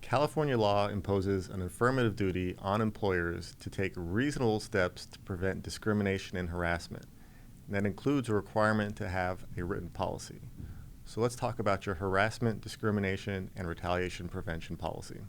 California law imposes an affirmative duty on employers to take reasonable steps to prevent discrimination and harassment. And that includes a requirement to have a written policy. So let's talk about your harassment, discrimination, and retaliation prevention policy.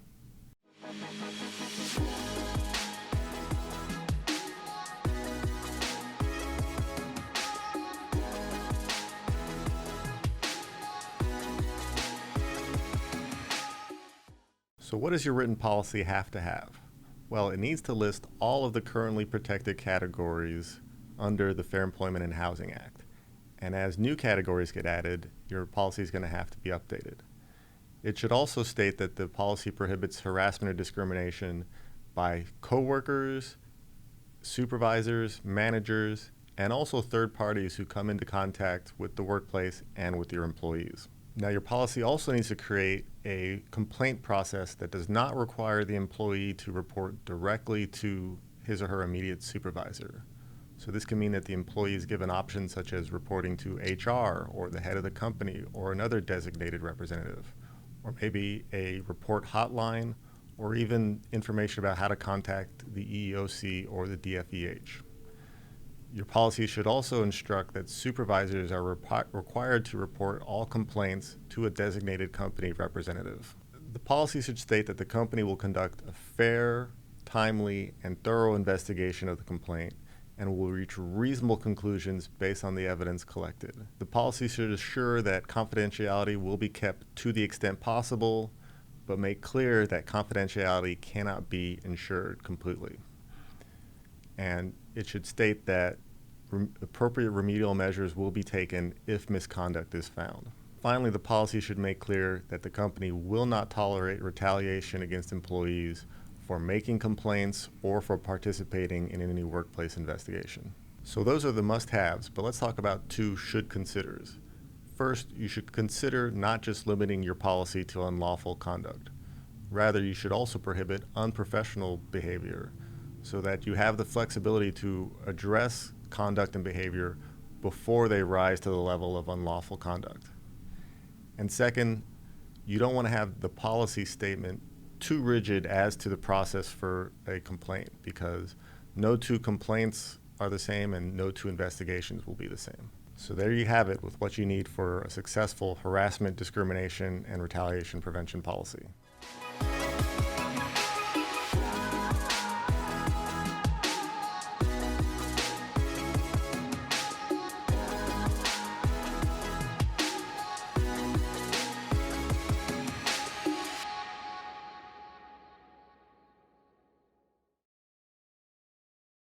So what does your written policy have to have? Well, it needs to list all of the currently protected categories under the Fair Employment and Housing Act. And as new categories get added, your policy is going to have to be updated. It should also state that the policy prohibits harassment or discrimination by coworkers, supervisors, managers, and also third parties who come into contact with the workplace and with your employees. Now, your policy also needs to create a complaint process that does not require the employee to report directly to his or her immediate supervisor. So this can mean that the employee is given options such as reporting to HR or the head of the company or another designated representative, or maybe a report hotline, or even information about how to contact the EEOC or the DFEH. Your policy should also instruct that supervisors are required to report all complaints to a designated company representative. The policy should state that the company will conduct a fair, timely, and thorough investigation of the complaint and will reach reasonable conclusions based on the evidence collected. The policy should assure that confidentiality will be kept to the extent possible, but make clear that confidentiality cannot be ensured completely. And it should state that appropriate remedial measures will be taken if misconduct is found. Finally, the policy should make clear that the company will not tolerate retaliation against employees for making complaints or for participating in any workplace investigation. So those are the must-haves, but let's talk about two should-considers. First, you should consider not just limiting your policy to unlawful conduct. Rather, you should also prohibit unprofessional behavior so that you have the flexibility to address conduct and behavior before they rise to the level of unlawful conduct. And second, you don't want to have the policy statement too rigid as to the process for a complaint, because no two complaints are the same and no two investigations will be the same. So there you have it with what you need for a successful harassment, discrimination, and retaliation prevention policy.